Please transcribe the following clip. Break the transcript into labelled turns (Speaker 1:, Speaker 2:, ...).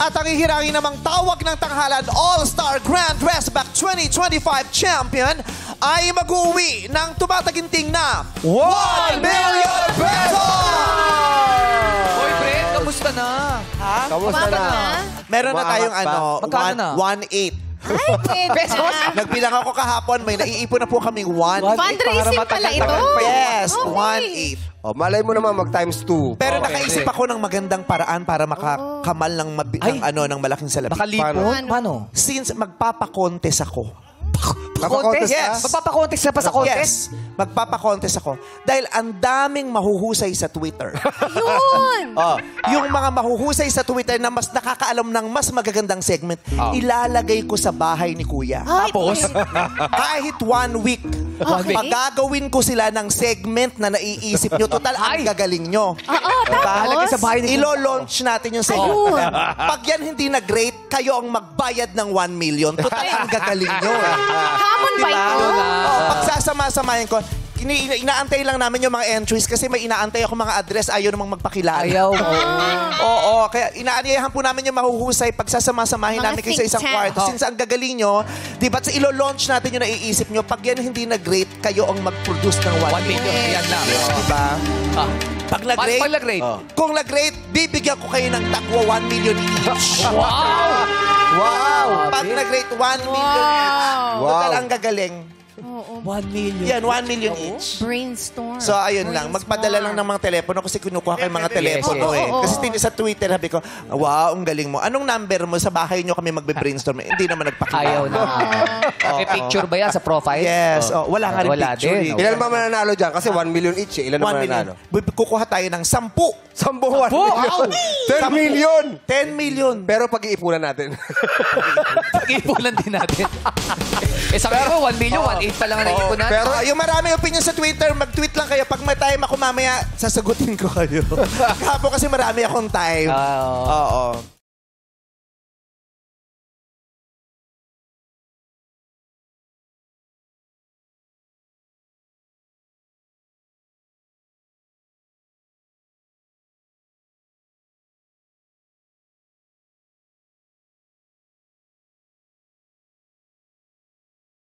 Speaker 1: At ang hihirangin namang tawag ng tanghalan All-Star Grand Dressback 2025 Champion ay mag-uwi ng tumataginting na 1 million pesos!
Speaker 2: Hoy, Fred, kamusta na?
Speaker 1: Ha?
Speaker 3: Kamusta na?
Speaker 1: Meron na tayong
Speaker 2: Magkano na?
Speaker 1: 1.8.
Speaker 4: Ay, pwede na.
Speaker 1: Nagbilang ako kahapon, may naiipon na po kaming 1.8.
Speaker 4: Fundraising pala ito.
Speaker 1: Yes,
Speaker 4: Okay.
Speaker 1: 1.8.
Speaker 3: Oh, malay mo naman mag-times 2.
Speaker 1: Pero nakaisip ako ng magandang paraan para makakamal ng, ng malaking salapi.
Speaker 2: Baka lipon? Paano?
Speaker 1: Since magpapakontes ako.
Speaker 3: Magpapakontest
Speaker 1: Yes.
Speaker 3: ka?
Speaker 2: Magpapakontest ka pa sa contest?
Speaker 1: Yes, magpapakontes ako. Dahil ang daming mahuhusay sa Twitter.
Speaker 4: Yun.
Speaker 1: Yung mga mahuhusay sa Twitter na mas nakakaalam ng mas magagandang segment, ilalagay ko sa bahay ni Kuya.
Speaker 2: Tapos?
Speaker 1: Kahit 1 week, magagawin ko sila ng segment na naiisip nyo. Total, ang gagaling nyo.
Speaker 2: Bahalagay sa bahay ni
Speaker 1: Ilo-launch natin yung segment. Pag yan hindi na-great, kayo ang magbayad ng 1 million. Total, ang gagaling nyo.
Speaker 4: Hamon ba ito?
Speaker 1: Pagsasama-samahin ko, inaantay lang namin yung mga entries kasi may inaantay ako mga address, ayaw namang magpakilala.
Speaker 2: Ayaw.
Speaker 1: Oo, kaya inaanyayahan po namin yung mahuhusay, pagsasama-samahin
Speaker 4: Mga
Speaker 1: namin kayo sa isang
Speaker 4: think tank.
Speaker 1: kwarto. Since ang gagaling nyo, di ba, ilo-launch natin yung naiisip nyo, pag yan hindi na-great, kayo ang mag-produce ng 1 million.
Speaker 2: Yan lang.
Speaker 1: Di ba? Pag na-great,
Speaker 2: Pag na-great.
Speaker 1: kung na-great, bibigyan ko kayo ng takwa 1 million each.
Speaker 2: Wow!
Speaker 3: Wow!
Speaker 1: Pag na-great, 1 million each. Total, ang gagaling.
Speaker 2: 1 million.
Speaker 1: Yan, 1 million each.
Speaker 4: Brainstorm.
Speaker 1: So, ayun lang. Magpadala lang ng mga telepono kasi kinukuha kayo mga telepono eh. Kasi sa Twitter, sabi ko, wow, ang galing mo. Anong number mo? Sa bahay nyo kami magbe-brainstorm. Hindi naman nagpakilala.
Speaker 2: Ayaw na. May picture ba yan sa profile?
Speaker 1: Yes. Wala nga rin
Speaker 2: Wala
Speaker 1: picture.
Speaker 2: din.
Speaker 3: Ilan ba mananalo dyan? Kasi 1 million each eh. Ilan
Speaker 1: 1
Speaker 3: naman
Speaker 1: million.
Speaker 3: nanalo?
Speaker 1: Kukuha tayo ng 10.
Speaker 3: 10 million. 10 million!
Speaker 1: 10 million.
Speaker 3: Pero pag-iipunan natin.
Speaker 2: Pag-iipunan din natin. Sabi ko, 1 million, 1.8 pa lang ang naiipunan.
Speaker 1: Pero yung marami opinion sa Twitter, mag-tweet lang kayo. Pag may time ako mamaya, sasagutin ko kayo. Kapo kasi marami akong time. Oo.